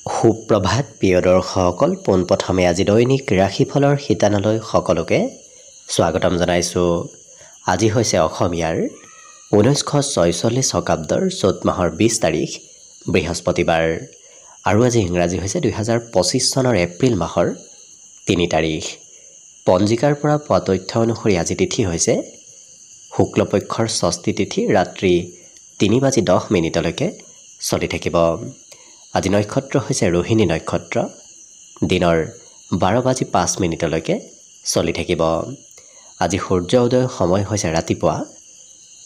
সুপ্ৰভাত প্ৰিয় দৰ্শকসকল, পোনপ্ৰথমে আজি দৈনিক ৰাশিফলৰ শিতানলৈ সকলোকে স্বাগতম জনাইছোঁ। আজি হৈছে অসমীয়াৰ 1946 শকাব্দৰ চ'ত মাহৰ 20 তাৰিখ বৃহস্পতিবাৰ আৰু আজি ইংৰাজী হৈছে 2025 চনৰ এপ্ৰিল মাহৰ 3 তাৰিখ। পঞ্জিকাৰ পৰা পোৱা তথ্য অনুসৰি আজি তিথি হৈছে শুক্লপক্ষৰ ষষ্ঠী তিথি, ৰাত্ৰি 3:10 চলি থাকিব। আজি নক্ষত্ৰ হৈছে ৰোহিণী নক্ষত্ৰ, দিনৰ 12:05 চলি থাকিব। আজি সূৰ্য উদয়ৰ সময় হৈছে ৰাতিপুৱা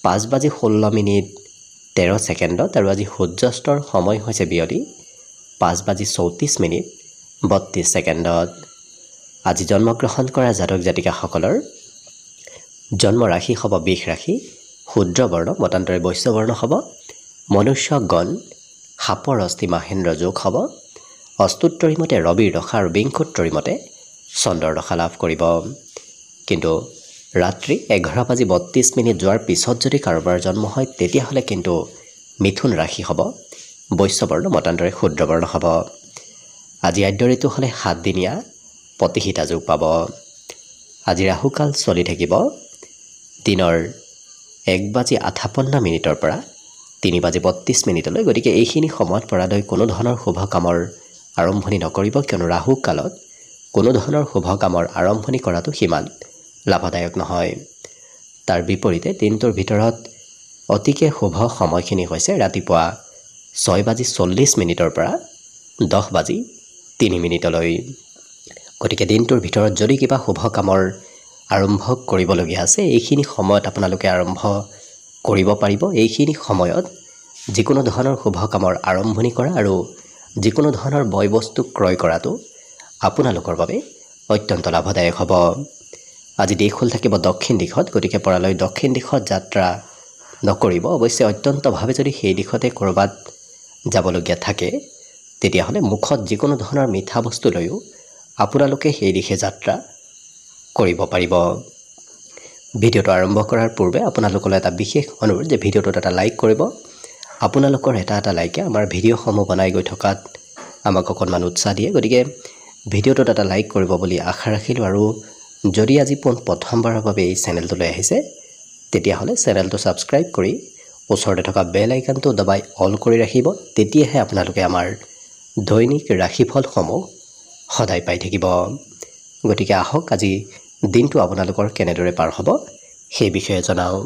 5:16 আৰু আজি সূৰ্যাস্তৰ সময় হৈছে বিয়লি 5:34 আজি জন্মগ্ৰহণ কৰা জাতক জাতিকাসকলৰ জন্ম ৰাশি হ'ব বৃষ ৰাশি, শূদ্ৰ বৰ্ণ মতান্তৰে বৈশ্য বৰ্ণ হ'ব, মনুষ্য গণ সাপৰ অস্থি মাহেন্দ্ৰ যোগ হ'ব, অস্তুত্তৰী মতে ৰবিৰ দশা আৰু বিংশোত্তৰী মতে চন্দ্ৰৰ দশা লাভ কৰিব। কিন্তু ৰাত্ৰি 11:32 যোৱাৰ পিছত যদি কাৰোবাৰ জন্ম হয় তেতিয়াহ'লে কিন্তু মিথুন ৰাশি হ'ব, বৈশ্য বৰ্ণ মতান্তৰে শূদ্ৰ বৰ্ণ হ'ব। আজি আদ্য ঋতু হ'লে 7 দিনীয়া প্ৰতিহিতা যোগ পাব। আজি ৰাহুকাল চলি থাকিব দিনৰ 1:58 পৰা 3:32 গতিকে এইখিনি সময়ত পৰালৈ কোনো ধৰণৰ শুভ কামৰ আৰম্ভণি নকৰিব, কিয়নো ৰাহু কালত কোনো ধৰণৰ শুভ কামৰ আৰম্ভণি কৰাটো সিমান লাভদায়ক নহয়। তাৰ বিপৰীতে দিনটোৰ ভিতৰত অতিকে শুভ সময়খিনি হৈছে ৰাতিপুৱা 6:40 পৰা 10:03। গতিকে দিনটোৰ ভিতৰত যদি কিবা শুভ কামৰ আৰম্ভ কৰিবলগীয়া আছে এইখিনি সময়ত আপোনালোকে আৰম্ভ কৰিব পাৰিব। এইখিনি সময়ত যিকোনো ধৰণৰ শুভ কামৰ আৰম্ভণি কৰা আৰু যিকোনো ধৰণৰ বয় বস্তু ক্ৰয় কৰাটো আপোনালোকৰ বাবে অত্যন্ত লাভদায়ক হ'ব। আজি দিশ হ'ল থাকিব দক্ষিণ দিশত, গতিকে পৰালৈ দক্ষিণ দিশত যাত্ৰা নকৰিব। অৱশ্যে অত্যন্তভাৱে যদি সেই দিশতে ক'ৰবাত যাবলগীয়া থাকে তেতিয়াহ'লে মুখত যিকোনো ধৰণৰ মিঠা বস্তু লৈও আপোনালোকে সেই দিশে যাত্ৰা কৰিব পাৰিব। ভিডিঅ'টো আৰম্ভ কৰাৰ পূৰ্বে আপোনালোকলৈ এটা বিশেষ অনুৰোধ যে ভিডিঅ'টোত এটা লাইক কৰিব। আপোনালোকৰ এটা লাইকে আমাৰ ভিডিঅ'সমূহ বনাই গৈ থকাত আমাক অকণমান উৎসাহ দিয়ে, গতিকে ভিডিঅ'টোত এটা লাইক কৰিব বুলি আশা ৰাখিলোঁ। আৰু যদি আজি প্ৰথমবাৰৰ বাবে এই চেনেলটোলৈ আহিছে তেতিয়াহ'লে চেনেলটো ছাবস্ক্ৰাইব কৰি ওচৰতে থকা বেল আইকনটো দবাই অল কৰি ৰাখিব, তেতিয়াহে আপোনালোকে আমাৰ দৈনিক ৰাশিফলসমূহ সদায় পাই থাকিব। গতিকে আহক আজি দিনটো আপোনালোকৰ কেনেদৰে পাৰ হ'ব সেই বিষয়ে জনাওঁ।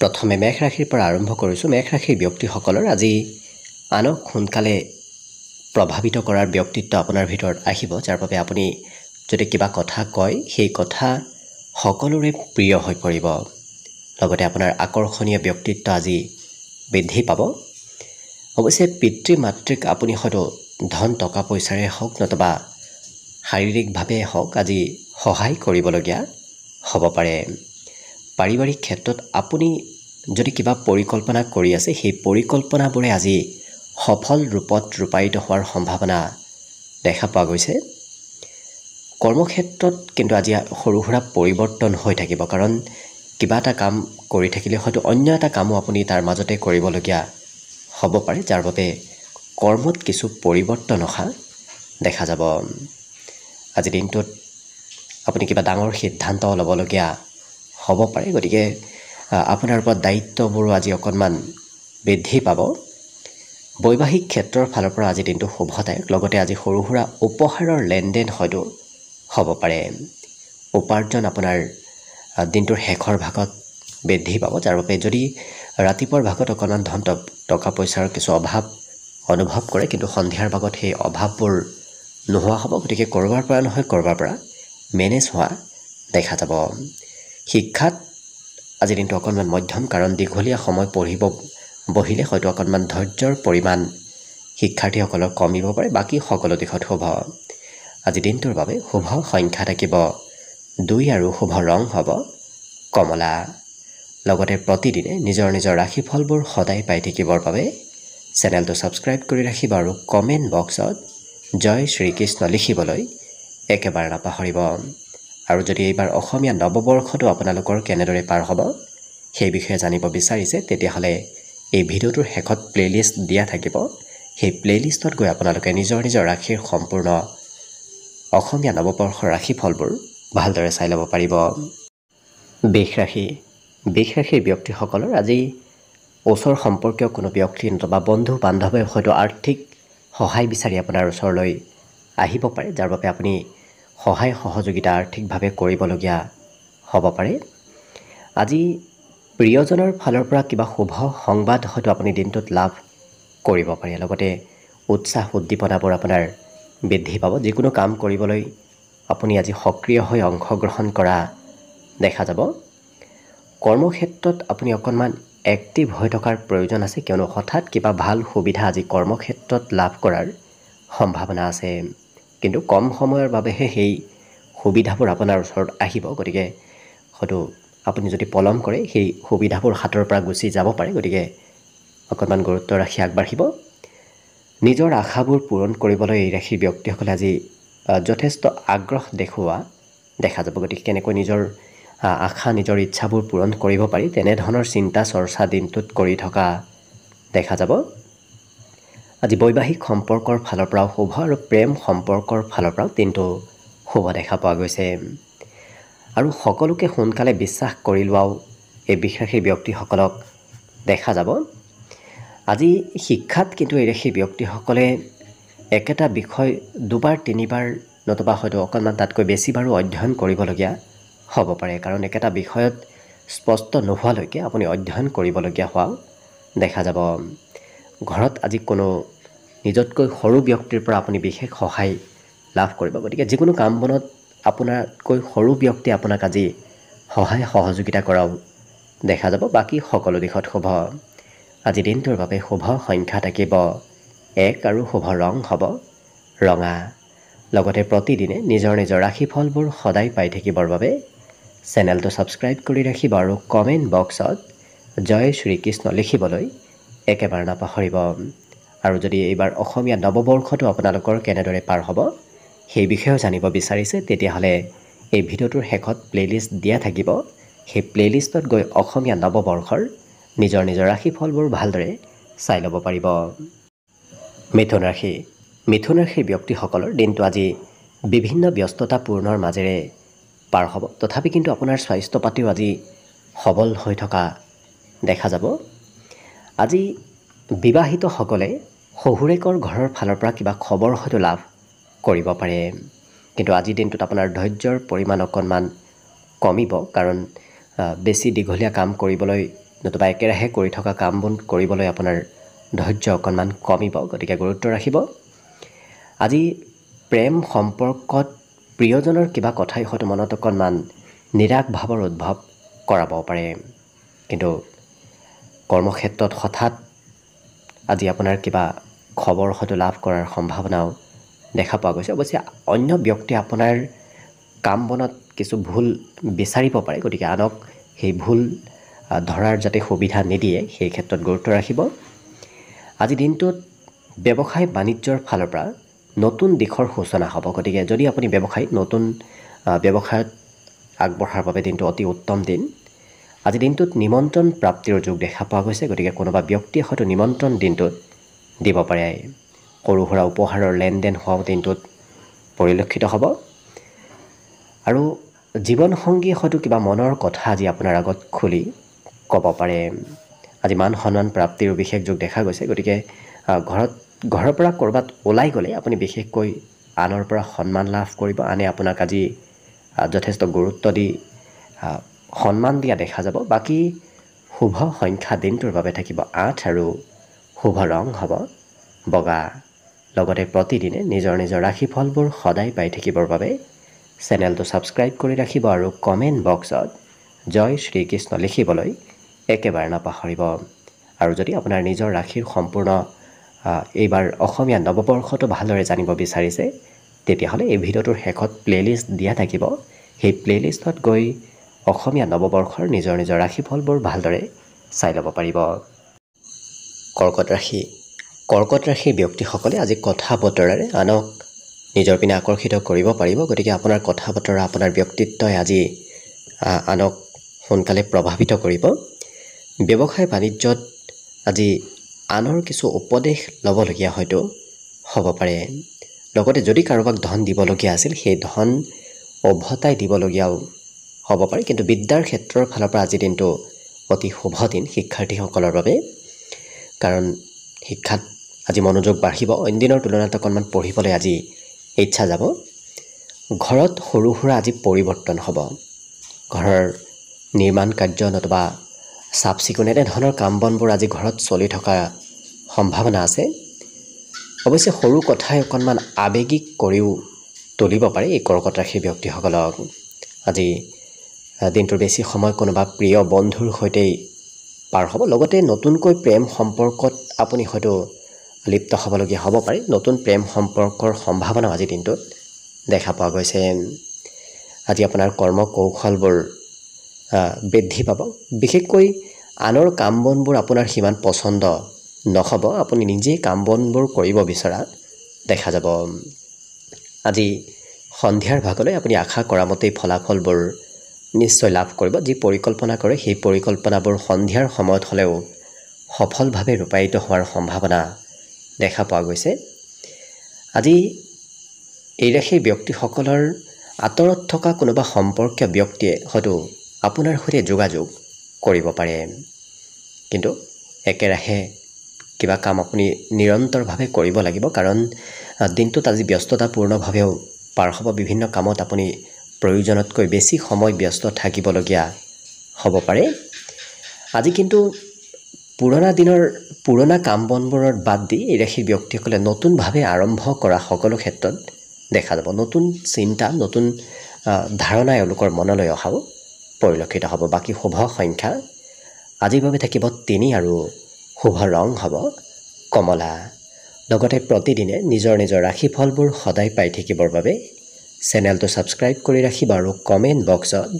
প্ৰথমে মেষ ৰাশিৰ পৰা আৰম্ভ কৰিছোঁ। মেষ ৰাশিৰ ব্যক্তিসকলৰ আজি আনক সোনকালে প্ৰভাৱিত কৰাৰ ব্যক্তিত্ব আপোনাৰ ভিতৰত আহিব, যাৰ বাবে আপুনি যদি কিবা কথা কয় সেই কথা সকলোৰে প্ৰিয় হৈ পৰিব। লগতে আপোনাৰ আকৰ্ষণীয় ব্যক্তিত্ব আজি বৃদ্ধি পাব। অৱশ্যে পিতৃ মাতৃক আপুনি হয়তো ধন টকা পইচাৰে হওক নতুবা শাৰীৰিকভাৱে হওক আজি সহায় কৰিবলগীয়া হ'ব পাৰে। পাৰিবাৰিক ক্ষেত্ৰত আপুনি যদি কিবা পৰিকল্পনা কৰি আছে সেই পৰিকল্পনাবোৰে আজি সফল ৰূপত ৰূপায়িত হোৱাৰ সম্ভাৱনা দেখা পোৱা গৈছে। কৰ্মক্ষেত্ৰত কিন্তু আজি সৰু সুৰা পৰিৱৰ্তন হৈ থাকিব, কাৰণ কিবা এটা কাম কৰি থাকিলে হয়তো অন্য এটা কামো আপুনি তাৰ মাজতে কৰিবলগীয়া হ'ব পাৰে, যাৰ বাবে কৰ্মত কিছু পৰিৱৰ্তন অহা দেখা যাব। আজি দিনটোত আপুনি কিবা ডাঙৰ সিদ্ধান্ত ল'বলগীয়া হ'ব পাৰে, গতিকে আপোনাৰ ওপৰত দায়িত্ববোৰো আজি অকণমান বৃদ্ধি পাব। বৈবাহিক ক্ষেত্ৰৰ ফালৰ পৰা আজি দিনটো শুভদায়ক। লগতে আজি সৰু সুৰা উপহাৰৰ লেনদেন হয়তো হ'ব পাৰে। উপাৰ্জন আপোনাৰ দিনটোৰ শেষৰ ভাগত বৃদ্ধি পাব, যাৰ বাবে যদি ৰাতিপুৱাৰ ভাগত অকণমান ধন টকা পইচাৰ কিছু অভাৱ অনুভৱ কৰে কিন্তু সন্ধিয়াৰ ভাগত সেই অভাৱবোৰ নোহোৱা হ'ব। গতিকে ক'ৰবাৰ পৰা নহয় ক'ৰবাৰ পৰা মেনেজ হোৱা দেখা যাব। শিক্ষাত আজি দিনটো অকণমান মধ্যম, কাৰণ দীঘলীয়া সময় পঢ়িব বহিলে হয়তো অকণমান ধৈৰ্যৰ পৰিমাণ শিক্ষাৰ্থীসকলৰ কমিব পাৰে। বাকী সকলো দিশত শুভ। আজি দিনটোৰ বাবে শুভ সংখ্যা থাকিব 2 আৰু শুভ ৰং হ'ব কমলা। লগতে প্ৰতিদিনে নিজৰ নিজৰ ৰাশিফলবোৰ সদায় পাই থাকিবৰ বাবে চেনেলটো ছাবস্ক্ৰাইব কৰি ৰাখিব আৰু কমেণ্ট বক্সত জয় শ্ৰীকৃষ্ণ লিখিবলৈ একেবাৰে নাপাহৰিব। আৰু যদি এইবাৰ অসমীয়া নৱবৰ্ষটো আপোনালোকৰ কেনেদৰে পাৰ হ'ব সেই বিষয়ে জানিব বিচাৰিছে তেতিয়াহ'লে এই ভিডিঅ'টোৰ শেষত প্লেলিষ্ট দিয়া থাকিব, সেই প্লেলিষ্টত গৈ আপোনালোকে নিজৰ নিজৰ ৰাশিৰ সম্পূৰ্ণ অসমীয়া নৱবৰ্ষৰ ৰাশিফলবোৰ ভালদৰে চাই ল'ব পাৰিব। বৃষ ৰাশিৰ ব্যক্তিসকলৰ আজি ওচৰ সম্পৰ্কীয় কোনো ব্যক্তি নতুবা বন্ধু বান্ধৱে হয়তো আৰ্থিক সহায় বিচাৰি আপোনাৰ ওচৰলৈ আহিব পাৰে, যাৰ বাবে আপুনি সহায় সহযোগিতা আৰ্থিকভাৱে কৰিবলগীয়া হ'ব পাৰে। আজি প্ৰিয়জনৰ ফালৰ পৰা কিবা শুভ সংবাদ হয়তো আপুনি দিনটোত লাভ কৰিব পাৰে। লগতে উৎসাহ উদ্দীপনাবোৰ আপোনাৰ বৃদ্ধি পাব। যিকোনো কাম কৰিবলৈ আপুনি আজি সক্ৰিয় হৈ অংশগ্ৰহণ কৰা দেখা যাব। কৰ্মক্ষেত্ৰত আপুনি অকণমান এক্টিভ হৈ থকাৰ প্ৰয়োজন আছে, কিয়নো হঠাৎ কিবা ভাল সুবিধা আজি কৰ্মক্ষেত্ৰত লাভ কৰাৰ সম্ভাৱনা আছে, কিন্তু কম সময়ৰ বাবেহে সেই সুবিধাবোৰ আপোনাৰ ওচৰত আহিব। গতিকে হয়তো আপুনি যদি পলম কৰে সেই সুবিধাবোৰ হাতৰ পৰা গুচি যাব পাৰে। গতিকে অকণমান গুৰুত্ব ৰাখি আগবাঢ়িব। নিজৰ আশাবোৰ পূৰণ কৰিবলৈ এই ৰাশিৰ ব্যক্তিসকলে আজি যথেষ্ট আগ্ৰহ দেখুওৱা দেখা যাব। গতিকে কেনেকৈ নিজৰ আশা নিজৰ ইচ্ছাবোৰ পূৰণ কৰিব পাৰি তেনেধৰণৰ চিন্তা চৰ্চা দিনটোত কৰি থকা দেখা যাব। আজি বৈবাহিক সম্পৰ্কৰ ফালৰ পৰাও শুভ আৰু প্ৰেম সম্পৰ্কৰ ফালৰ পৰাও দিনটো শুভ দেখা পোৱা গৈছে। আৰু সকলোকে সোনকালে বিশ্বাস কৰি লোৱাও এই বৃষ ৰাশিৰ ব্যক্তিসকলক দেখা যাব। আজি শিক্ষাত কিন্তু এই ৰাশিৰ ব্যক্তিসকলে একেটা বিষয় দুবাৰ তিনিবাৰ নতুবা হয়তো অকণমান তাতকৈ বেছিবাৰো অধ্যয়ন কৰিবলগীয়া হ'ব পাৰে, কাৰণ একেটা বিষয়ত স্পষ্ট নোহোৱালৈকে আপুনি অধ্যয়ন কৰিবলগীয়া হোৱাও দেখা যাব। ঘৰত আজি কোনো নিজতকৈ সৰু ব্যক্তিৰ পৰা আপুনি বিশেষ সহায় লাভ কৰিব। গতিকে যিকোনো কাম বনত আপোনাতকৈ সৰু ব্যক্তি আপোনাক আজি সহায় সহযোগিতা কৰাও দেখা যাব। বাকী সকলো দিশত শুভ। আজি দিনটোৰ বাবে শুভ সংখ্যা থাকিব 1 আৰু শুভ ৰং হ'ব ৰঙা। লগতে প্ৰতিদিনে নিজৰ নিজৰ ৰাশিফলবোৰ সদায় পাই থাকিবৰ বাবে চেনেলটো ছাবস্ক্ৰাইব কৰি ৰাখিব আৰু কমেণ্ট বক্সত জয় শ্ৰীকৃষ্ণ লিখিবলৈ একেবাৰে নাপাহৰিব। আৰু যদি এইবাৰ অসমীয়া নৱবৰ্ষটো আপোনালোকৰ কেনেদৰে পাৰ হ'ব সেই বিষয়েও জানিব বিচাৰিছে, তেতিয়াহ'লে এই ভিডিঅ'টোৰ শেষত প্লেলিষ্ট দিয়া থাকিব। সেই প্লেলিষ্টত গৈ অসমীয়া নৱবৰ্ষৰ নিজৰ নিজৰ ৰাশিফলবোৰ ভালদৰে চাই ল'ব পাৰিব। মিথুন ৰাশিৰ ব্যক্তিসকলৰ দিনটো আজি বিভিন্ন ব্যস্ততাপূৰ্ণৰ মাজেৰে পাৰ হ'ব। তথাপি কিন্তু আপোনাৰ স্বাস্থ্য পাতিও আজি সবল হৈ থকা দেখা যাব। আজি বিবাহিতসকলে শহুৰেকৰ ঘৰৰ ফালৰ পৰা কিবা খবৰ হয়তো লাভ কৰিব পাৰে, কিন্তু আজিৰ দিনটোত আপোনাৰ ধৈৰ্যৰ পৰিমাণ অকণমান কমিব, কাৰণ বেছি দীঘলীয়া কাম কৰিবলৈ নতুবা একেৰাহে কৰি থকা কামবোৰ কৰিবলৈ আপোনাৰ ধৈৰ্য অকণমান কমিব। গতিকে গুৰুত্ব ৰাখিব। আজি প্ৰেম সম্পৰ্কত প্ৰিয়জনৰ কিবা কথাই হয়তো মনত অকণমান নিৰাশ ভাৱৰ উদ্ভৱ কৰাব পাৰে, কিন্তু কৰ্মক্ষেত্ৰত হঠাৎ আজি আপোনাৰ কিবা খবৰ হয়তো লাভ কৰাৰ সম্ভাৱনাও দেখা পোৱা গৈছে। অৱশ্যে অন্য ব্যক্তিয়ে আপোনাৰ কাম বনত কিছু ভুল বিচাৰিব পাৰে, গতিকে আনক সেই ভুল ধৰাৰ যাতে সুবিধা নিদিয়ে সেই ক্ষেত্ৰত গুৰুত্ব ৰাখিব। আজি দিনটোত ব্যৱসায় বাণিজ্যৰ ফালৰ পৰা নতুন দিশৰ সূচনা হ'ব। গতিকে যদি আপুনি নতুন ব্যৱসায়ত আগবঢ়াৰ বাবে দিনটো অতি উত্তম দিন। আজি দিনটোত নিমন্ত্ৰণ প্ৰাপ্তিৰ যোগ দেখা পোৱা গৈছে। গতিকে কোনোবা ব্যক্তিয়ে হয়তো নিমন্ত্ৰণ দিনটোত দিব পাৰে। সৰু সুৰা উপহাৰৰ লেনদেন হোৱাও দিনটোত পৰিলক্ষিত হ'ব। আৰু জীৱনসংগীয়ে হয়তো কিবা মনৰ কথা আজি আপোনাৰ আগত খুলি ক'ব পাৰে। আজি মান সন্মান প্ৰাপ্তিৰ বিশেষ যোগ দেখা গৈছে। গতিকে ঘৰৰ পৰা ক'ৰবাত ওলাই গ'লে আপুনি বিশেষকৈ আনৰ পৰা সন্মান লাভ কৰিব। আনে আপোনাক আজি যথেষ্ট গুৰুত্ব দি সন্মান দিয়া দেখা যাব। বাকী শুভ সংখ্যা দিনটোৰ বাবে থাকিব 8 আৰু শুভ ৰং হ'ব বগা। লগতে প্ৰতিদিনে নিজৰ নিজৰ ৰাশিফলবোৰ সদায় পাই থাকিবৰ বাবে চেনেলটো ছাবস্ক্ৰাইব কৰি ৰাখিব আৰু কমেণ্ট বক্সত জয় শ্ৰীকৃষ্ণ লিখিবলৈ একেবাৰে নাপাহৰিব। আৰু যদি আপোনাৰ নিজৰ ৰাশিৰ সম্পূৰ্ণ এইবাৰ অসমীয়া নৱবৰ্ষটো ভালদৰে জানিব বিচাৰিছে, তেতিয়াহ'লে এই ভিডিঅ'টোৰ শেষত প্লেলিষ্ট দিয়া থাকিব। সেই প্লেলিষ্টত গৈ অসমীয়া নৱবৰ্ষৰ নিজৰ নিজৰ ৰাশিফলবোৰ ভালদৰে চাই ল'ব পাৰিব। কৰ্কট ৰাশিৰ ব্যক্তিসকলে আজি কথা বতৰাৰে আনক নিজৰ পিনে আকৰ্ষিত কৰিব পাৰিব। গতিকে আপোনাৰ কথা বতৰা আপোনাৰ ব্যক্তিত্বই আজি আনক সোনকালে প্ৰভাৱিত কৰিব। ব্যৱসায় বাণিজ্যত আজি আনৰ কিছু উপদেশ ল'বলগীয়া হয়তো হ'ব পাৰে। লগতে যদি কাৰোবাক ধন দিবলগীয়া আছিল সেই ধন উভতাই দিবলগীয়াও হ'ব পাৰে। কিন্তু বিদ্যাৰ ক্ষেত্ৰৰ ফালৰ পৰা আজিৰ দিনটো অতি শুভ দিন শিক্ষাৰ্থীসকলৰ বাবে, কাৰণ শিক্ষাত আজি মনোযোগ বাঢ়িব। অইন দিনৰ তুলনাত অকণমান পঢ়িবলৈ আজি ইচ্ছা যাব। ঘৰত সৰু সুৰা আজি পৰিৱৰ্তন হ'ব। ঘৰৰ নিৰ্মাণ কাৰ্য নতুবা চাফ চিকুণ এনেধৰণৰ কাম বনবোৰ আজি ঘৰত চলি থকা সম্ভাৱনা আছে। অৱশ্যে সৰু কথাই অকণমান আৱেগিক কৰিও তুলিব পাৰে এই কৰ্কট ৰাশিৰ ব্যক্তিসকলক। আজি দিনটোৰ বেছি সময় কোনোবা প্ৰিয় বন্ধুৰ সৈতেই পাৰ হ'ব। লগতে নতুনকৈ প্ৰেম সম্পৰ্কত আপুনি হয়তো লিপ্ত হ'বলগীয়া হ'ব পাৰে। নতুন প্ৰেম সম্পৰ্কৰ সম্ভাৱনাও আজিৰ দিনটোত দেখা পোৱা গৈছে। আজি আপোনাৰ কৰ্ম কৌশলবোৰ বৃদ্ধি পাব। বিশেষকৈ আনৰ কাম বনবোৰ আপোনাৰ সিমান পচন্দ নহ'ব। আপুনি নিজেই কাম বনবোৰ কৰিব বিচৰা দেখা যাব। আজি সন্ধিয়াৰ ভাগলৈ আপুনি আশা কৰা মতেই ফলাফলবোৰ নিশ্চয় লাভ কৰিব। যি পৰিকল্পনা কৰে সেই পৰিকল্পনাবোৰ সন্ধিয়াৰ সময়ত হ'লেও সফলভাৱে ৰূপায়িত হোৱাৰ সম্ভাৱনা দেখা পোৱা গৈছে। আজি এই ৰাশিৰ ব্যক্তিসকলৰ আঁতৰত থকা কোনোবা সম্পৰ্কীয় ব্যক্তিয়ে হয়তো আপোনাৰ সৈতে যোগাযোগ কৰিব পাৰে। কিন্তু একেৰাহে কিবা কাম আপুনি নিৰন্তৰভাৱে কৰিব লাগিব, কাৰণ দিনটোত আজি ব্যস্ততাপূৰ্ণভাৱেও পাৰ হ'ব। বিভিন্ন কামত আপুনি প্ৰয়োজনতকৈ বেছি সময় ব্যস্ত থাকিবলগীয়া হ'ব পাৰে। আজি কিন্তু পুৰণা কাম বনবোৰৰ বাদ দি এই ৰাশিৰ ব্যক্তিসকলে নতুনভাৱে আৰম্ভ কৰা সকলো ক্ষেত্ৰত দেখা যাব। নতুন চিন্তা, নতুন ধাৰণা এওঁলোকৰ মনলৈ অহাও পৰিলক্ষিত হ'ব। বাকী শুভ সংখ্যা আজিৰ বাবে থাকিব 3 আৰু শুভ ৰং হ'ব কমলা। লগতে প্ৰতিদিনে নিজৰ ৰাশিফলবোৰ সদায় পাই থাকিবৰ বাবে চেনেলটো ছাবস্ক্ৰাইব কৰি ৰাখিব আৰু কমেণ্ট বক্সত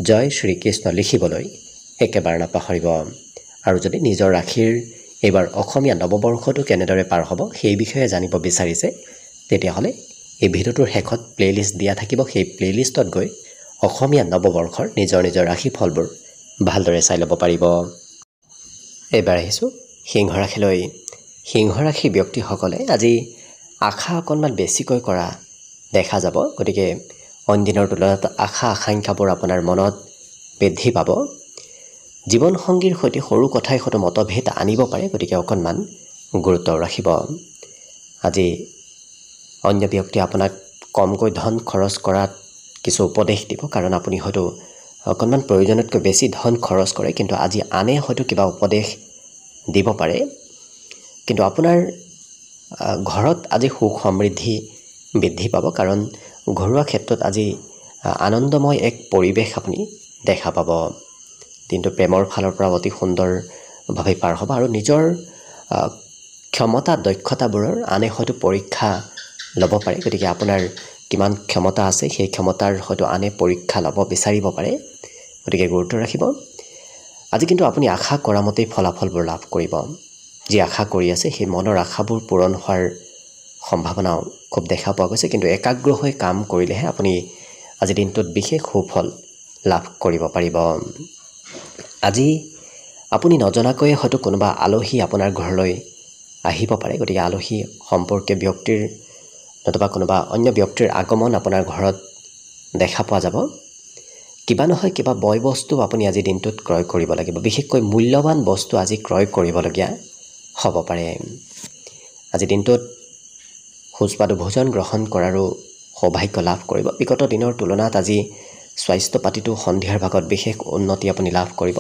জয় শ্ৰীকৃষ্ণ লিখিবলৈ একেবাৰে নাপাহৰিব। আৰু যদি নিজৰ ৰাশিৰ এইবাৰ অসমীয়া নৱবৰ্ষটো কেনেদৰে পাৰ হ'ব সেই বিষয়ে জানিব বিচাৰিছে, তেতিয়াহ'লে এই ভিডিঅ'টোৰ শেষত প্লে'লিষ্ট দিয়া থাকিব। সেই প্লে'লিষ্টত গৈ অসমীয়া নৱবৰ্ষৰ নিজৰ ৰাশিফলবোৰ ভালদৰে চাই ল'ব পাৰিব। এইবাৰ আহিছোঁ সিংহ ৰাশিলৈ। সিংহ ৰাশিৰ ব্যক্তিসকলে আজি আশা অকণমান বেছিকৈ কৰা দেখা যাব। গতিকে অইন দিনৰ তুলনাত আশা আকাংক্ষাবোৰ আপোনাৰ মনত বৃদ্ধি পাব। জীৱনসংগীৰ সৈতে সৰু কথাই হয়তো মতভেদ আনিব পাৰে, গতিকে অকণমান গুৰুত্ব ৰাখিব। আজি অন্য ব্যক্তিয়ে আপোনাক কমকৈ ধন খৰচ কৰাত কিছু উপদেশ দিব, কাৰণ আপুনি হয়তো অকণমান প্ৰয়োজনতকৈ বেছি ধন খৰচ কৰে। কিন্তু আজি আনে হয়তো কিবা উপদেশ দিব পাৰে। কিন্তু আপোনাৰ ঘৰত আজি সুখ সমৃদ্ধি বৃদ্ধি পাব, কাৰণ ঘৰুৱা ক্ষেত্ৰত আজি আনন্দময় এক পৰিৱেশ আপুনি দেখা পাব। দিনটো প্ৰেমৰ ফালৰ পৰা অতি সুন্দৰভাৱে পাৰ হ'ব আৰু নিজৰ ক্ষমতা দক্ষতাবোৰৰ আনে হয়তো পৰীক্ষা ল'ব পাৰে। গতিকে আপোনাৰ কিমান ক্ষমতা আছে সেই ক্ষমতাৰ হয়তো আনে পৰীক্ষা ল'ব বিচাৰিব পাৰে। গতিকে গুৰুত্ব ৰাখিব। আজি কিন্তু আপুনি আশা কৰা মতেই ফলাফলবোৰ লাভ কৰিব। যি আশা কৰি আছে সেই মনৰ আশাবোৰ পূৰণ হোৱাৰ সম্ভাৱনাও খুব দেখা পোৱা গৈছে। কিন্তু একাগ্ৰ হৈ কাম কৰিলেহে আপুনি আজি দিনটোত বিশেষ সুফল লাভ কৰিব পাৰিব। আজি আপুনি নজনাকৈয়ে হয়তো কোনোবা আলহী আপোনাৰ ঘৰলৈ আহিব পাৰে। গতিকে আলহী সম্পৰ্কীয় ব্যক্তিৰ নতুবা কোনোবা অন্য ব্যক্তিৰ আগমন আপোনাৰ ঘৰত দেখা পোৱা যাব। কিবা নহয় কিবা বয় বস্তু আপুনি আজি দিনটোত ক্ৰয় কৰিব লাগিব। বিশেষকৈ মূল্যৱান বস্তু আজি ক্ৰয় কৰিবলগীয়া হ'ব পাৰে। আজি দিনটোত সুস্বাদু ভোজন গ্ৰহণ কৰাৰো সৌভাগ্য লাভ কৰিব। বিগত দিনৰ তুলনাত আজি স্বাস্থ্য পাতিটো সন্ধিয়াৰ ভাগত বিশেষ উন্নতি আপুনি লাভ কৰিব।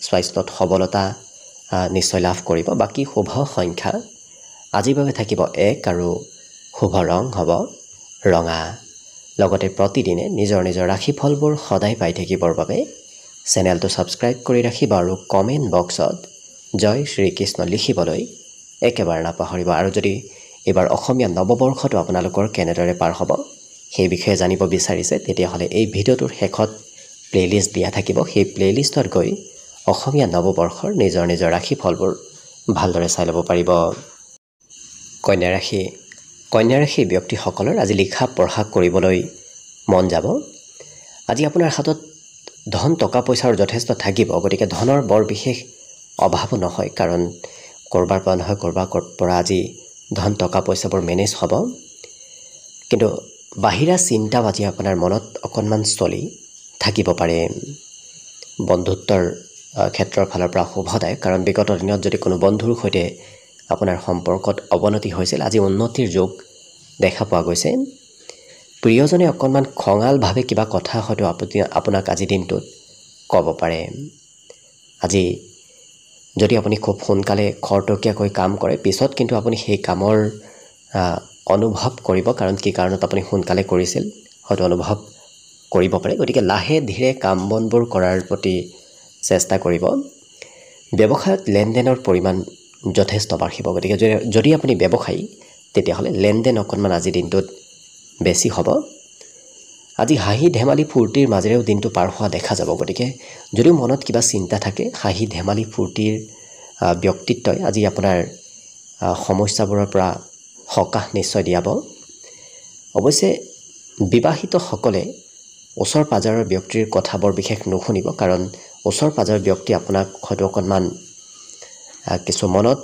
স্বাস্থ্যত সবলতা নিশ্চয় লাভ কৰিব। বাকী শুভ সংখ্যা আজিৰ বাবে থাকিব 1 আৰু শুভ ৰং হ'ব ৰঙা। লগতে প্ৰতিদিনে নিজৰ ৰাশিফলবোৰ সদায় পাই থাকিবৰ বাবে চেনেলটো ছাবস্ক্ৰাইব কৰি ৰাখিব আৰু কমেণ্ট বক্সত জয় শ্ৰীকৃষ্ণ লিখিবলৈ একেবাৰে নাপাহৰিব। আৰু যদি এইবাৰ অসমীয়া নৱবৰ্ষটো আপোনালোকৰ কেনেদৰে পাৰ হ'ব সেই বিষয়ে জানিব বিচাৰিছে, তেতিয়াহ'লে এই ভিডিঅ'টোৰ শেষত প্লে'লিষ্ট দিয়া থাকিব। সেই প্লে'লিষ্টত গৈ অসমীয়া নৱবৰ্ষৰ নিজৰ ৰাশিফলবোৰ ভালদৰে চাই ল'ব পাৰিব। কন্যা ৰাশি ব্যক্তিসকলৰ আজি লিখা পঢ়া কৰিবলৈ মন যাব। আজি আপোনাৰ হাতত ধন টকা পইচাৰ যথেষ্ট থাকিব। গতিকে ধনৰ বৰ বিশেষ অভাৱো নহয়, কাৰণ কৰবাৰ পৰা নহয় কৰবাৰ পৰা আজি ধন টকা পইচাবোৰ মেনেজ হ'ব কিন্তু বাহিৰা চিন্তা আজি আপোনাৰ মনত অকণমান চলি থাকিব পাৰে বন্ধুত্বৰ ক্ষেত্ৰৰ ফালৰ পৰা শুভদায়ক কাৰণ বিগত দিনত যদি কোনো বন্ধুৰ সৈতে আপোনাৰ সম্পৰ্কত অৱনতি হৈছিল আজি উন্নতিৰ যোগ দেখা পোৱা গৈছে প্ৰিয়জনে অকণমান খঙালভাৱে কিবা কথা হয়তো আপোনাক আজি দিনটোত ক'ব পাৰে আজি যদি আপুনি খুব সোনকালে খৰতকীয়াকৈ কাম কৰে পিছত কিন্তু আপুনি সেই কামৰ অনুভৱ কৰিব কাৰণ কি কাৰণত আপুনি সোনকালে কৰিছিল হয়তো অনুভৱ কৰিব পাৰে গতিকে লাহে ধীৰে কাম বনবোৰ কৰাৰ প্ৰতি চেষ্টা কৰিব ব্যৱসায়ত লেনদেনৰ পৰিমাণ যথেষ্ট বাঢ়িব গতিকে যদি আপুনি ব্যৱসায়ী তেতিয়াহ'লে লেনদেন অকণমান আজি দিনটোত বেছি হ'ব আজি হাঁহি ধেমালি ফূৰ্তিৰ মাজেৰেও দিনটো পাৰ হোৱা দেখা যাব গতিকে যদিও মনত কিবা চিন্তা থাকে হাঁহি ধেমালি ফূৰ্তিৰ ব্যক্তিত্বই আজি আপোনাৰ সমস্যাবোৰৰ পৰা সকাহ নিশ্চয় দিয়াব অৱশ্যে বিবাহিতসকলে ওচৰ পাজৰৰ ব্যক্তিৰ কথাবোৰ বিশেষ নুশুনিব কাৰণ ওচৰ পাজৰৰ ব্যক্তি আপোনাক হয়তো অকণমান কিছু মনত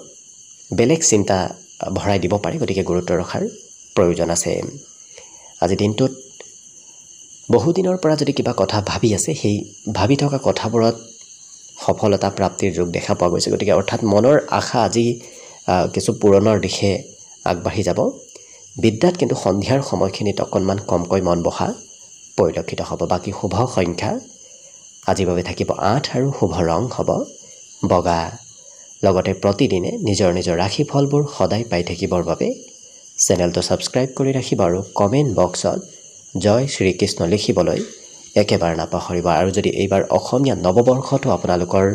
বেলেগ চিন্তা ভৰাই দিব পাৰে গতিকে গুৰুত্ব ৰখাৰ প্ৰয়োজন আছে আজি দিনটোত বহুদিনৰ পৰা যদি কিবা কথা ভাবি আছে সেই ভাবি থকা কথাবোৰত সফলতা প্ৰাপ্তিৰ যোগ দেখা পোৱা গৈছে গতিকে অৰ্থাৎ মনৰ আশা আজি কিছু পূৰণৰ দিশে আগবাঢ়ি যাব বিদ্যাত কিন্তু সন্ধিয়াৰ সময়খিনিত অকণমান কমকৈ মন বহা পৰিলক্ষিত হ'ব বাকী শুভ সংখ্যা আজিৰ বাবে থাকিব 8 আৰু শুভ ৰং হ'ব বগা লগতে প্ৰতিদিনে নিজৰ নিজৰ ৰাশিফলবোৰ সদায় পাই থাকিবৰ বাবে চেনেলটো ছাবস্ক্ৰাইব কৰি ৰাখিব আৰু কমেণ্ট বক্সত জয় শ্ৰীকৃষ্ণ লিখিবলৈ একেবাৰে নাপাহৰিব আৰু যদি এইবাৰ অসমীয়া নৱবৰ্ষটো আপোনালোকৰ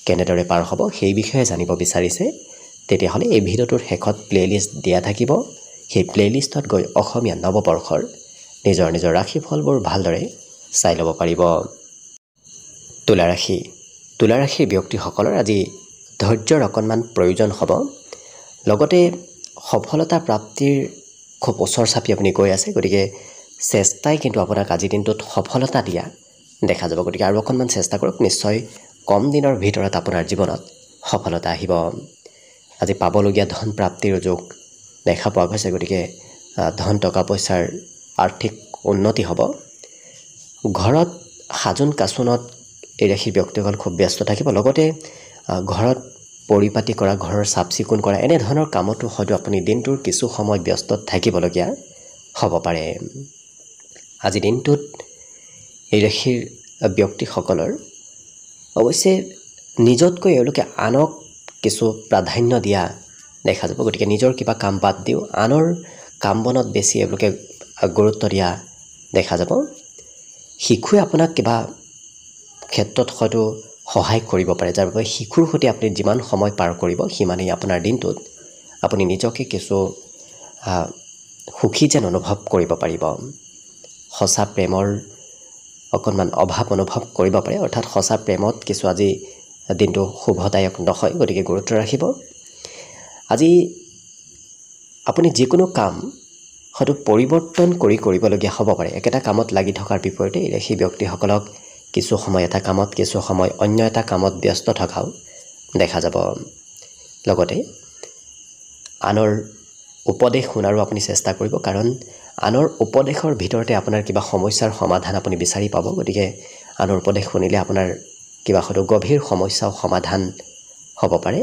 কেনেদৰে পাৰ হ'ব সেই বিষয়ে জানিব বিচাৰিছে তেতিয়াহ'লে এই ভিডিঅ'টোৰ শেষত প্লেলিষ্ট দিয়া থাকিব সেই প্লেলিষ্টত গৈ অসমীয়া নৱবৰ্ষৰ নিজৰ নিজৰ ৰাশিফলবোৰ ভালদৰে চাই ল'ব পাৰিব তুলা ৰাশিৰ ব্যক্তিসকলৰ আজি ধৈৰ্যৰ অকণমান প্ৰয়োজন হ'ব লগতে সফলতা প্ৰাপ্তিৰ খুব ওচৰ চাপি আপুনি গৈ আছে গতিকে চেষ্টাই কিন্তু আপোনাক আজি দিনটোত সফলতা দিয়া দেখা যাব গতিকে আৰু অকণমান চেষ্টা কৰক নিশ্চয় কম দিনৰ ভিতৰত আপোনাৰ জীৱনত সফলতা আহিব আজি পাবলগীয়া ধন প্ৰাপ্তিৰ যোগ দেখা পোৱা গৈছে গতিকে ধন টকা পইচাৰ আৰ্থিক উন্নতি হ'ব ঘৰত সাজোন কাচোনত এই ৰাশিৰ ব্যক্তিসকল খুব ব্যস্ত থাকিব লগতে ঘৰত পৰিপাতি কৰা ঘৰৰ চাফ চিকুণ কৰা এনে ধৰণৰ কামতো হয়তো আপুনি দিনটোৰ কিছু সময় ব্যস্ত থাকিবলগীয়া হ'ব পাৰে আজি দিনটোত এই ৰাশিৰ ব্যক্তিসকলৰ অৱশ্যে নিজতকৈ এওঁলোকে আনক কিছু প্ৰাধান্য দিয়া দেখা যাব গতিকে নিজৰ কিবা কাম বাদ দিও আনৰ কাম বনত বেছি এওঁলোকে গুৰুত্ব দিয়া দেখা যাব শিশুৱে আপোনাক কিবা ক্ষেত্ৰত হয়তো সহায় কৰিব পাৰে যাৰ বাবে শিশুৰ সৈতে আপুনি যিমান সময় পাৰ কৰিব সিমানেই আপোনাৰ দিনটোত আপুনি নিজকে কিছু সুখী যেন অনুভৱ কৰিব পাৰিব সঁচা প্ৰেমৰ অকণমান অভাৱ অনুভৱ কৰিব পাৰে অৰ্থাৎ সঁচা প্ৰেমত কিছু আজি দিনটো শুভদায়ক নহয় গতিকে গুৰুত্ব ৰাখিব আজি আপুনি যিকোনো কাম হয়তো পৰিৱৰ্তন কৰিবলগীয়া হ'ব পাৰে একেটা কামত লাগি থকাৰ বিপৰীতে সেই ব্যক্তিসকলক কিছু সময় এটা কামত কিছু সময় অন্য এটা কামত ব্যস্ত থকাও দেখা যাব লগতে আনৰ উপদেশ শুনাৰো আপুনি চেষ্টা কৰিব কাৰণ আনৰ উপদেশৰ ভিতৰতে আপোনাৰ কিবা সমস্যাৰ সমাধান আপুনি বিচাৰি পাব গতিকে আনৰ উপদেশ শুনিলে আপোনাৰ কিবা হয়তো গভীৰ সমস্যাও সমাধান হ'ব পাৰে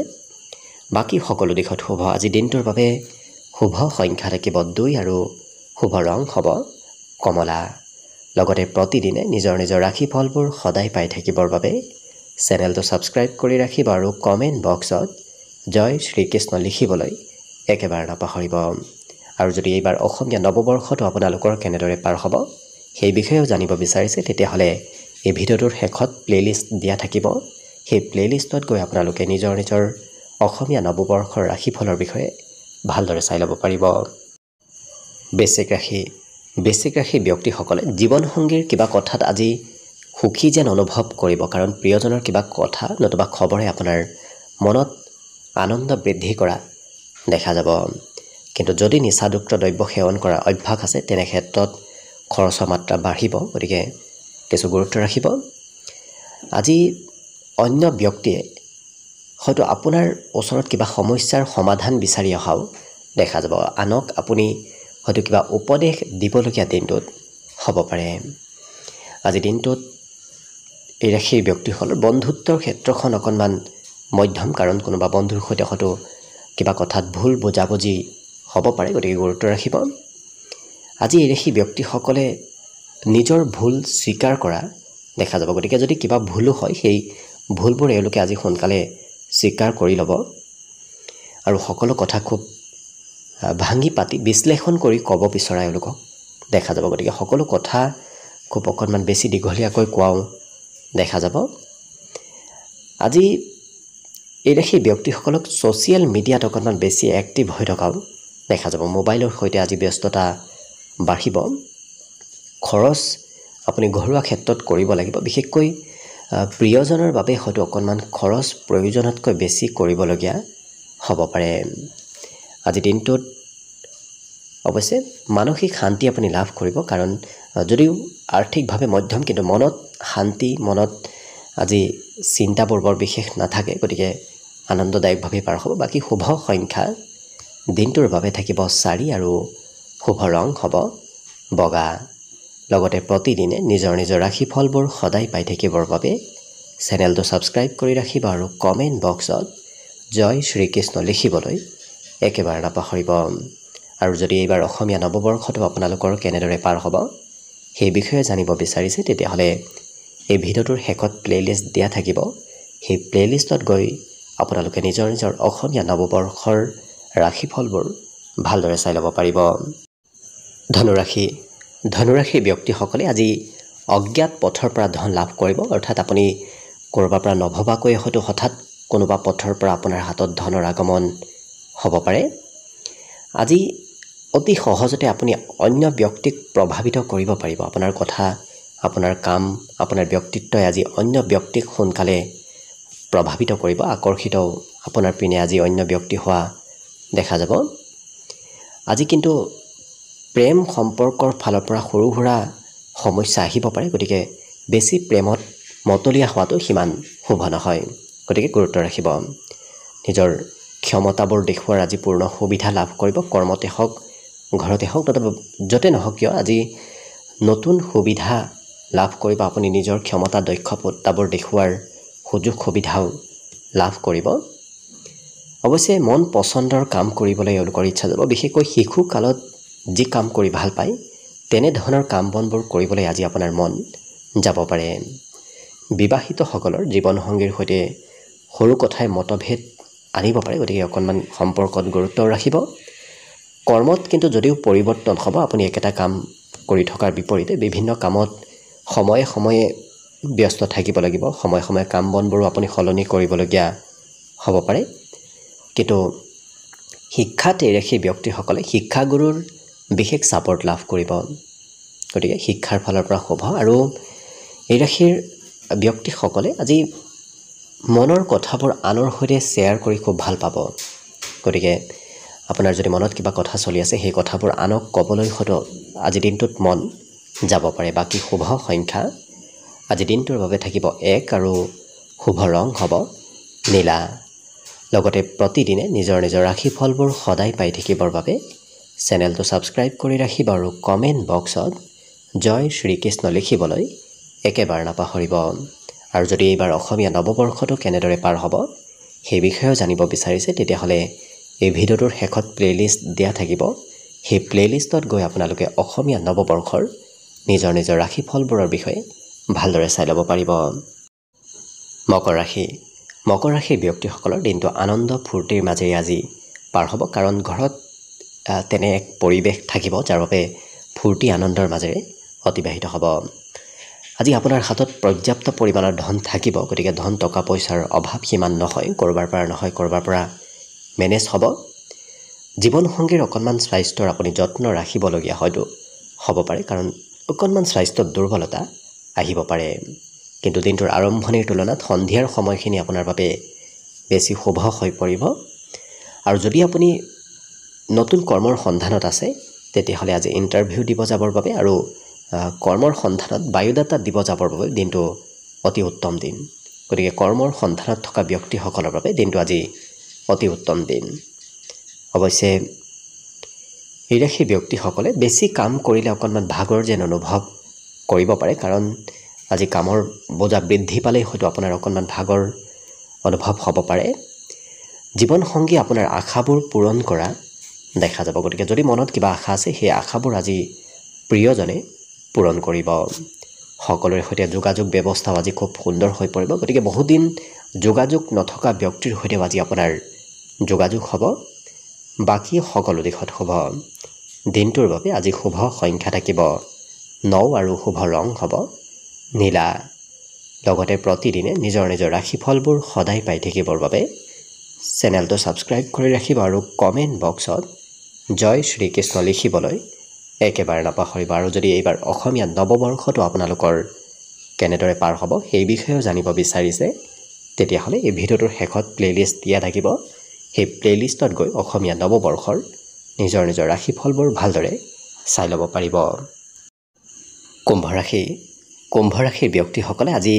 বাকী সকলো দিশত শুভ আজি দিনটোৰ বাবে শুভ সংখ্যা থাকিব 2 আৰু শুভ ৰং হ'ব কমলা লগতে প্ৰতিদিনে নিজৰ নিজৰ ৰাশিফলবোৰ সদায় পাই থাকিবৰ বাবে চেনেলটো ছাবস্ক্ৰাইব কৰি ৰাখিব আৰু কমেণ্ট বক্সত জয় শ্ৰীকৃষ্ণ লিখিবলৈ একেবাৰে নাপাহৰিব আৰু যদি এইবাৰ অসমীয়া নৱবৰ্ষটো আপোনালোকৰ কেনেদৰে পাৰ হ'ব সেই বিষয়েও জানিব বিচাৰিছে তেতিয়াহ'লে এই ভিডিঅ'টোৰ শেষত প্লেলিষ্ট দিয়া থাকিব সেই প্লেলিষ্টত গৈ আপোনালোকে নিজৰ নিজৰ অসমীয়া নৱবৰ্ষৰ ৰাশিফলৰ বিষয়ে ভালদৰে চাই ল'ব পাৰিব বৃশ্চিক ৰাশি ব্যক্তিসকলে জীৱনসংগীৰ কিবা কথাত আজি সুখী যেন অনুভৱ কৰিব কাৰণ প্ৰিয়জনৰ কিবা কথা নতুবা খবৰে আপোনাৰ মনত আনন্দ বৃদ্ধি কৰা দেখা যাব কিন্তু যদি নিচাযুক্ত দ্ৰব্য সেৱন কৰা অভ্যাস আছে তেনে ক্ষেত্ৰত খৰচৰ মাত্ৰা বাঢ়িব গতিকে কিছু গুৰুত্ব ৰাখিব আজি অন্য ব্যক্তিয়ে হয়তো আপোনাৰ ওচৰত কিবা সমস্যাৰ সমাধান বিচাৰি অহাও দেখা যাব। আনক আপুনি হয়তো কিবা উপদেশ দিবলগীয়া দিনটোত হ'ব পাৰে। আজি দিনটোত এই ৰাশিৰ ব্যক্তিসকলৰ বন্ধুত্বৰ ক্ষেত্ৰখন অকণমান মধ্যম, কাৰণ কোনোবা বন্ধুৰ সৈতে হয়তো কিবা কথাত ভুল বুজাবুজি হ'ব পাৰে, গতিকে গুৰুত্ব ৰাখিব। আজি এই ৰাশি ব্যক্তিসকলে নিজৰ ভুল স্বীকাৰ কৰা দেখা যাব, গতিকে যদি কিবা ভুলো হয় সেই ভুলবোৰ এওঁলোকে আজি সোনকালে স্বীকাৰ কৰি ল'ব আৰু সকলো কথা খুব ভাঙি পাতি বিশ্লেষণ কৰি ক'ব বিচৰা এওঁলোকক দেখা যাব। গতিকে সকলো কথা খুব অকণমান বেছি দীঘলীয়াকৈ কোৱাও দেখা যাব। আজি এই ৰাশি ব্যক্তিসকলক ছ'চিয়েল মিডিয়াত অকণমান বেছি এক্টিভ হৈ থকাও দেখা যাব। মোবাইলৰ সৈতে আজি ব্যস্ততা বাঢ়িব। খৰচ আপুনি ঘৰুৱা ক্ষেত্ৰত কৰিব লাগিব, বিশেষকৈ প্ৰিয়জনৰ বাবে হয়তো অকণমান খৰচ প্ৰয়োজনতকৈ বেছি কৰিবলগীয়া হ'ব পাৰে। আজি দিনটোত অৱশ্যে মানসিক শান্তি আপুনি লাভ কৰিব, কাৰণ যদিও আৰ্থিকভাৱে মধ্যম কিন্তু মনত শান্তি, মনত আজি চিন্তাবোৰ বৰ বিশেষ নাথাকে, গতিকে আনন্দদায়কভাৱে পাৰ হ'ব। বাকী শুভ সংখ্যা দিনটোৰ বাবে থাকিব 4 আৰু শুভ ৰং হ'ব বগা। লগতে প্ৰতিদিনে নিজৰ নিজৰ ৰাশিফলবোৰ সদায় পাই থাকিবৰ বাবে চেনেলটো ছাবস্ক্ৰাইব কৰি ৰাখিব আৰু কমেণ্ট বক্সত জয় শ্ৰীকৃষ্ণ লিখিবলৈ একেবাৰে নাপাহৰিব। আৰু যদি এইবাৰ অসমীয়া নৱবৰ্ষটো আপোনালোকৰ কেনেদৰে পাৰ হ'ব সেই বিষয়ে জানিব বিচাৰিছে, তেতিয়াহ'লে এই ভিডিঅ'টোৰ শেষত প্লে'লিষ্ট দিয়া থাকিব। সেই প্লে'লিষ্টত গৈ আপোনালোকে নিজৰ নিজৰ অসমীয়া নৱবৰ্ষৰ ৰাশিফলবোৰ ভালদৰে চাই ল'ব পাৰিব। ধনুৰাশি ব্যক্তিসকলে আজি অজ্ঞাত পথৰ পৰা ধন লাভ কৰিব, অৰ্থাৎ আপুনি ক'ৰবাৰ পৰা নভবাকৈ হয়তো হঠাৎ কোনোবা পথৰ পৰা আপোনাৰ হাতত ধনৰ আগমন হ'ব পাৰে। আজি অতি সহজতে আপুনি অন্য ব্যক্তিক প্ৰভাৱিত কৰিব পাৰিব। আপোনাৰ কথা, আপোনাৰ কাম, আপোনাৰ ব্যক্তিত্বই আজি অন্য ব্যক্তিক সোনকালে প্ৰভাৱিত কৰিব, আকৰ্ষিত আপোনাৰ পিনে আজি অন্য ব্যক্তি হোৱা দেখা যাব। আজি কিন্তু প্ৰেম সম্পৰ্কৰ ফালৰ পৰা সৰু সুৰা সমস্যা আহিব পাৰে, গতিকে বেছি প্ৰেমত মতলীয়া হোৱাটো সিমান শুভ নহয়, গতিকে গুৰুত্ব ৰাখিব। নিজৰ ক্ষমতাবোৰ দেখুওৱাৰ আজি পূৰ্ণ সুবিধা লাভ কৰিব, কৰ্মতে হওক, ঘৰতে হওক, নতুবা য'তে নহওক কিয় আজি নতুন সুবিধা লাভ কৰিব। আপুনি নিজৰ ক্ষমতা, দক্ষতাবোৰ দেখুওৱাৰ সুযোগ সুবিধাও লাভ কৰিব। অৱশ্যে মন পচন্দৰ কাম কৰিবলৈ এওঁলোকৰ ইচ্ছা যাব, বিশেষকৈ শিশুকালত যি কাম কৰি ভাল পায় তেনেধৰণৰ কাম বনবোৰ কৰিবলৈ আজি আপোনাৰ মন যাব পাৰে। বিবাহিতসকলৰ জীৱনসংগীৰ সৈতে সৰু কথাই মতভেদ আনিব পাৰে, গতিকে অকণমান সম্পৰ্কত গুৰুত্ব ৰাখিব। কৰ্মত কিন্তু যদিও পৰিৱৰ্তন হ'ব, আপুনি একেটা কাম কৰি থকাৰ বিপৰীতে বিভিন্ন কামত সময়ে সময়ে ব্যস্ত থাকিব লাগিব, সময়ে সময়ে কাম বনবোৰো আপুনি সলনি কৰিবলগীয়া হ'ব পাৰে। কিন্তু শিক্ষাত এই ৰাশিৰ ব্যক্তিসকলে শিক্ষাগুৰুৰ বিশেষ ছাপৰ্ট লাভ কৰিব, গতিকে শিক্ষাৰ ফালৰ পৰা শুভ। আৰু এই ৰাশিৰ ব্যক্তিসকলে আজি মনৰ কথাবোৰ আনৰ সৈতে শ্বেয়াৰ কৰি খুব ভাল পাব, গতিকে আপোনাৰ যদি মনত কিবা কথা চলি আছে সেই কথাবোৰ আনক ক'বলৈ হয়তো আজি দিনটোত মন যাব পাৰে। বাকী শুভ সংখ্যা আজি দিনটোৰ বাবে থাকিব 1 আৰু শুভ ৰং হ'ব নীলা। লগতে প্ৰতিদিনে নিজৰ নিজৰ ৰাশিফলবোৰ সদায় পাই থাকিবৰ বাবে চেনেলটো ছাবস্ক্ৰাইব কৰি ৰাখিব আৰু কমেণ্ট বক্সত জয় শ্ৰীকৃষ্ণ লিখিবলৈ একেবাৰে নাপাহৰিব। আৰু যদি এইবাৰ অসমীয়া নৱবৰ্ষটো কেনেদৰে পাৰ হ'ব সেই বিষয়েও জানিব বিচাৰিছে, তেতিয়াহ'লে এই ভিডিঅ'টোৰ শেষত প্লে'লিষ্ট দিয়া থাকিব। সেই প্লে'লিষ্টত গৈ আপোনালোকে অসমীয়া নৱবৰ্ষৰ নিজৰ নিজৰ ৰাশিফলবোৰৰ বিষয়ে ভালদৰে চাই ল'ব পাৰিব। মকৰ ৰাশিৰ ব্যক্তিসকলৰ দিনটো আনন্দ ফূৰ্তিৰ মাজেৰে আজি পাৰ হ'ব, কাৰণ ঘৰত তেনে এক পৰিৱেশ থাকিব যাৰ বাবে ফূৰ্তি আনন্দৰ মাজেৰে অতিবাহিত হ'ব। আজি আপোনাৰ হাতত পৰ্যাপ্ত পৰিমাণৰ ধন থাকিব, গতিকে ধন টকা পইচাৰ অভাৱ সিমান নহয়, ক'ৰবাৰ পৰা মেনেজ হ'ব। জীৱনসংগীৰ অকণমান স্বাস্থ্যৰ আপুনি যত্ন ৰাখিবলগীয়া হয়তো হ'ব পাৰে, কাৰণ অকণমান স্বাস্থ্যত দুৰ্বলতা আহিব পাৰে। কিন্তু দিনটোৰ আৰম্ভণিৰ তুলনাত সন্ধিয়াৰ সময়খিনি আপোনাৰ বাবে বেছি শুভ হৈ পৰিব। আৰু যদি আপুনি নতুন কৰ্মৰ সন্ধানত আছে তেতিয়াহ'লে আজি ইণ্টাৰভিউ দিব যাবৰ বাবে আৰু কৰ্মৰ সন্ধানত বায়'ডাটা দিব যাবৰ বাবে দিনটো অতি উত্তম দিন। গতিকে কৰ্মৰ সন্ধানত থকা ব্যক্তিসকলৰ বাবে দিনটো আজি অতি উত্তম দিন। অৱশ্যে এই ৰাশি ব্যক্তিসকলে বেছি কাম কৰিলে অকণমান ভাগৰ যেন অনুভৱ কৰিব পাৰে, কাৰণ আজি কামৰ বোজা বৃদ্ধি পালেই হয়তো আপোনাৰ অকণমান ভাগৰ অনুভৱ হ'ব পাৰে। জীৱনসংগী আপোনাৰ আশাবোৰ পূৰণ কৰা দেখা যাব। গতিকে যদি মনত কিবা আশা আছে সেই আশাবোৰ আজি প্ৰিয়জনে পূৰণ কৰিব। সকলোৰে সৈতে যোগাযোগ ব্যৱস্থাও আজি খুব সুন্দৰ হৈ পৰিব। গতিকে বহুদিন যোগাযোগ নথকা ব্যক্তিৰ সৈতেও আজি আপোনাৰ যোগাযোগ হ'ব। বাকী সকলো দিশত শুভ। দিনটোৰ বাবে আজি শুভ সংখ্যা থাকিব 9 আৰু শুভ ৰং হ'ব নীলা। লগতে প্ৰতিদিনে নিজৰ নিজৰ ৰাশিফলবোৰ সদায় পাই থাকিবৰ বাবে চেনেলটো ছাবস্ক্ৰাইব কৰি ৰাখিব আৰু কমেণ্ট বক্সত জয় শ্ৰীকৃষ্ণ লিখিবলৈ একেবাৰে নাপাহৰিব। আৰু যদি এইবাৰ অসমীয়া নৱবৰ্ষটো আপোনালোকৰ কেনেদৰে পাৰ হ'ব সেই বিষয়েও জানিব বিচাৰিছে, তেতিয়াহ'লে এই ভিডিঅ'টোৰ শেষত প্লে'লিষ্ট দিয়া থাকিব। সেই প্লে'লিষ্টত গৈ অসমীয়া নৱবৰ্ষৰ নিজৰ নিজৰ ৰাশিফলবোৰ ভালদৰে চাই ল'ব পাৰিব। কুম্ভ ৰাশিৰ ব্যক্তিসকলে আজি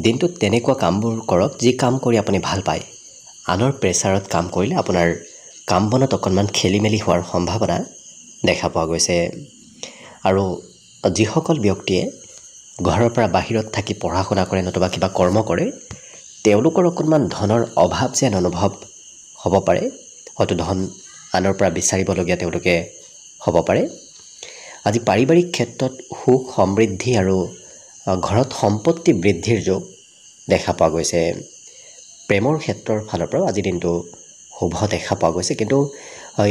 দিনটোত তেনেকুৱা কামবোৰ কৰক যি কাম কৰি আপুনি ভাল পায়। আনৰ প্ৰেছাৰত কাম কৰিলে আপোনাৰ কাম বনত অকণমান খেলি মেলি হোৱাৰ সম্ভাৱনা দেখা পোৱা গৈছে। আৰু যিসকল ব্যক্তিয়ে ঘৰৰ পৰা বাহিৰত থাকি পঢ়া শুনা কৰে নতুবা কিবা কৰ্ম কৰে, তেওঁলোকৰ অকণমান ধনৰ অভাৱ যেন অনুভৱ হ'ব পাৰে। হয়তো ধন আনৰ পৰা বিচাৰিবলগীয়া তেওঁলোকে হ'ব পাৰে। আজি পাৰিবাৰিক ক্ষেত্ৰত সুখ সমৃদ্ধি আৰু ঘৰত সম্পত্তি বৃদ্ধিৰ যোগ দেখা পোৱা গৈছে। প্ৰেমৰ ক্ষেত্ৰৰ ফালৰ পৰাও আজি দিনটো শুভ দেখা পোৱা গৈছে। কিন্তু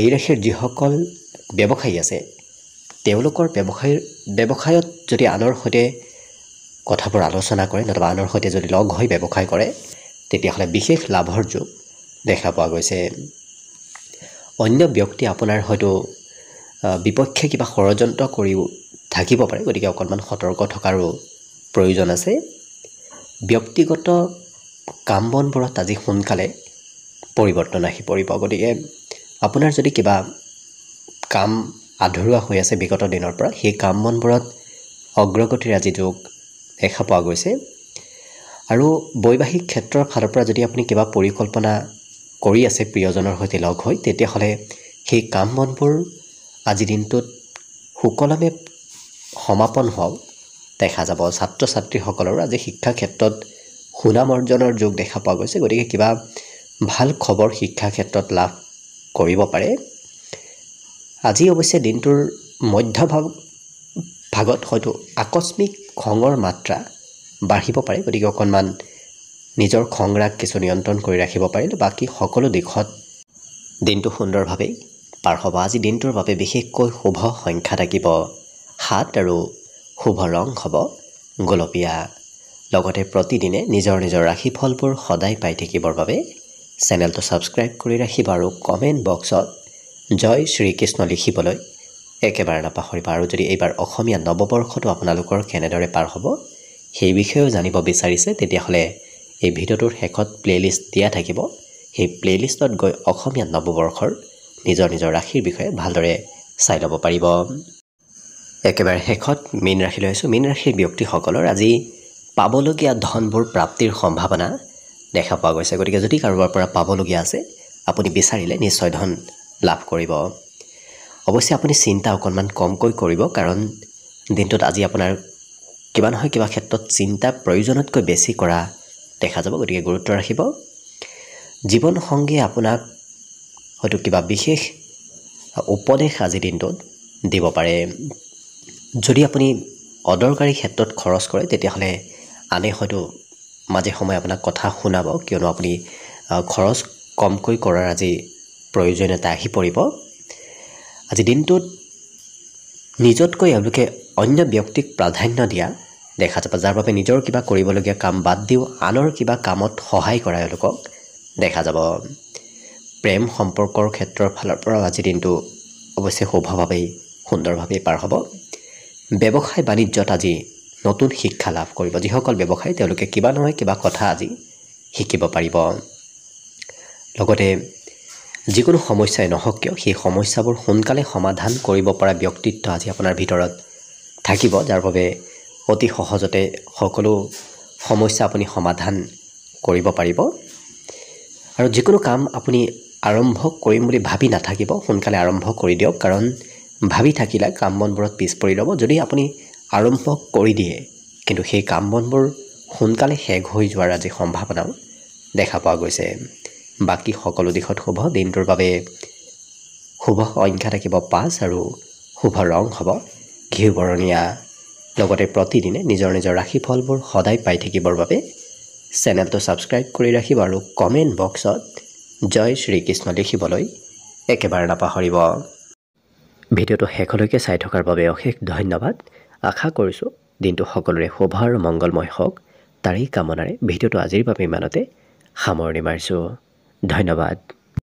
এই ৰাশিৰ যিসকল ব্যৱসায়ী আছে, তেওঁলোকৰ ব্যৱসায়ত যদি আনৰ সৈতে কথাবোৰ আলোচনা কৰে নতুবা আনৰ সৈতে যদি লগ হৈ ব্যৱসায় কৰে, তেতিয়াহ'লে বিশেষ লাভৰ যোগ দেখা পোৱা গৈছে। অন্য ব্যক্তি আপোনাৰ হয়তো বিপক্ষে কিবা ষড়যন্ত্ৰ কৰিও থাকিব পাৰে। গতিকে অকণমান সতৰ্ক থকাৰো প্ৰয়োজন আছে। ব্যক্তিগত কাম বনবোৰত আজি সোনকালে পৰিৱৰ্তন আহি পৰিব। গতিকে আপোনাৰ যদি কিবা কাম আধৰুৱা হৈ আছে বিগত দিনৰ পৰা, সেই কাম বনবোৰত অগ্ৰগতিৰ আজি যোগ দেখা পোৱা গৈছে। আৰু বৈবাহিক ক্ষেত্ৰৰ ফালৰ পৰা যদি আপুনি কিবা পৰিকল্পনা কৰি আছে প্ৰিয়জনৰ সৈতে লগ হৈ, তেতিয়াহ'লে সেই কাম বনবোৰ আজি দিনটোত সুকলমে সমাপন হোৱাও দেখা যাব। ছাত্ৰ ছাত্ৰীসকলৰো আজি শিক্ষা ক্ষেত্ৰত সুনাম অৰ্জনৰ যোগ দেখা পোৱা গৈছে। গতিকে কিবা ভাল খবৰ শিক্ষা ক্ষেত্ৰত লাভ কৰিব পাৰে। আজি অৱশ্যে দিনটোৰ মধ্যভাগত হয়তো আকস্মিক খঙৰ মাত্ৰা বাঢ়িব পাৰে। গতিকে অকণমান নিজৰ খং ৰাগ কিছু নিয়ন্ত্ৰণ কৰি ৰাখিব পাৰিলে বাকী সকলো দিশত দিনটো সুন্দৰভাৱেই পাৰ হ'ব। আজি দিনটোৰ বাবে বিশেষকৈ শুভ সংখ্যা থাকিব 7 আৰু শুভ ৰং হ'ব গোলপীয়া। লগতে প্ৰতিদিনে নিজৰ নিজৰ ৰাশিফলবোৰ সদায় পাই থাকিবৰ বাবে চেনেলটো ছাবস্ক্ৰাইব কৰি ৰাখিব আৰু কমেণ্ট বক্সত জয় শ্ৰীকৃষ্ণ লিখিবলৈ একেবাৰে নাপাহৰিব। আৰু যদি এইবাৰ অসমীয়া নৱবৰ্ষটো আপোনালোকৰ কেনেদৰে পাৰ হ'ব সেই বিষয়েও জানিব বিচাৰিছে, তেতিয়াহ'লে এই ভিডিঅ'টোৰ শেষত প্লে'লিষ্ট দিয়া থাকিব। সেই প্লে'লিষ্টত গৈ অসমীয়া নৱবৰ্ষৰ নিজৰ নিজৰ ৰাশিৰ বিষয়ে ভালদৰে চাই ল'ব পাৰিব। একেবাৰে শেষত মীন ৰাশিলৈ আছোঁ। মীন ৰাশিৰ ব্যক্তিসকলৰ আজি পাবলগীয়া ধনবোৰ প্ৰাপ্তিৰ সম্ভাৱনা দেখা পোৱা গৈছে। গতিকে যদি কাৰোবাৰ পৰা পাবলগীয়া আছে, আপুনি বিচাৰিলে নিশ্চয় ধন লাভ কৰিব। অৱশ্যে আপুনি চিন্তা অকণমান কমকৈ কৰিব, কাৰণ দিনটোত আজি আপোনাৰ কিবা নহয় কিবা ক্ষেত্ৰত চিন্তা প্ৰয়োজনতকৈ বেছি কৰা দেখা যাব। গতিকে গুৰুত্ব ৰাখিব। জীৱনসংগীয়ে আপোনাক হয়তো কিবা বিশেষ উপদেশ আজি দিনটোত দিব পাৰে। যদি আপুনি অদৰকাৰী ক্ষেত্ৰত খৰচ কৰে, তেতিয়াহ'লে আনে হয়তো মাজে সময়ে আপোনাক কথা শুনাব, কিয়নো আপুনি খৰচ কমকৈ কৰাৰ আজি প্ৰয়োজনীয়তা আহি পৰিব। আজি দিনটোত নিজতকৈ এওঁলোকে অন্য ব্যক্তিক প্ৰাধান্য দিয়া দেখা যাব, যাৰ বাবে নিজৰ কিবা কৰিবলগীয়া কাম বাদ দিও আনৰ কিবা কামত সহায় কৰা এওঁলোকক দেখা যাব। প্ৰেম সম্পৰ্কৰ ক্ষেত্ৰৰ ফালৰ পৰা আজি দিনটো অৱশ্যে শুভভাৱেই সুন্দৰভাৱেই পাৰ হ'ব। ব্যৱসায় বাণিজ্যত আজি নতুন শিক্ষা লাভ কৰিব। যিসকল ব্যৱসায়ী তেওঁলোকে কিবা নহয় কিবা কথা আজি শিকিব পাৰিব। লগতে যিকোনো সমস্যাই নহওক কিয় সেই সমস্যাবোৰ সোনকালে সমাধান কৰিব পৰা ব্যক্তিত্ব আজি আপোনাৰ ভিতৰত থাকিব, যাৰ বাবে অতি সহজতে সকলো সমস্যা আপুনি সমাধান কৰিব পাৰিব আৰু যিকোনো কাম আপুনি আৰম্ভ কৰিম বুলি ভাবি নাথাকিব সোনকালে আৰম্ভ কৰি দিয়ক কাৰণ ভাবি থাকিলে কাম বনবোৰত পিছ পৰি ৰ'ব যদি আপুনি আৰম্ভ কৰি দিয়ে কিন্তু সেই কাম বনবোৰ সোনকালে শেষ হৈ যোৱাৰ আজি সম্ভাৱনাও দেখা পোৱা গৈছে বাকি সকলো দিশত শুভ দিনটোৰ বাবে শুভ সংখ্যা থাকিব 5 আৰু শুভ ৰং হ'ব ঘিউ বৰণীয়া লগতে প্ৰতিদিনে নিজৰ নিজৰ ৰাশিফলবোৰ সদায় পাই থাকিবৰ বাবে চেনেলটো সাবস্ক্ৰাইব কৰি ৰাখিব আৰু কমেন্ট বক্সত জয় শ্ৰী কৃষ্ণ লিখিবলৈ একেবাৰে নাপাহৰিব ভিডিঅ'টো শেষলৈকে চাই থকাৰ বাবে অশেষ ধন্যবাদ আশা কৰিছো দিনটো সকলোৰে শুভ আৰু মংগলময় হওক তাৰেই কামনাৰে ভিডিঅ'টো আজিৰ বাবে ইমানতে সামৰণি মাৰিছো ধন্যবাদ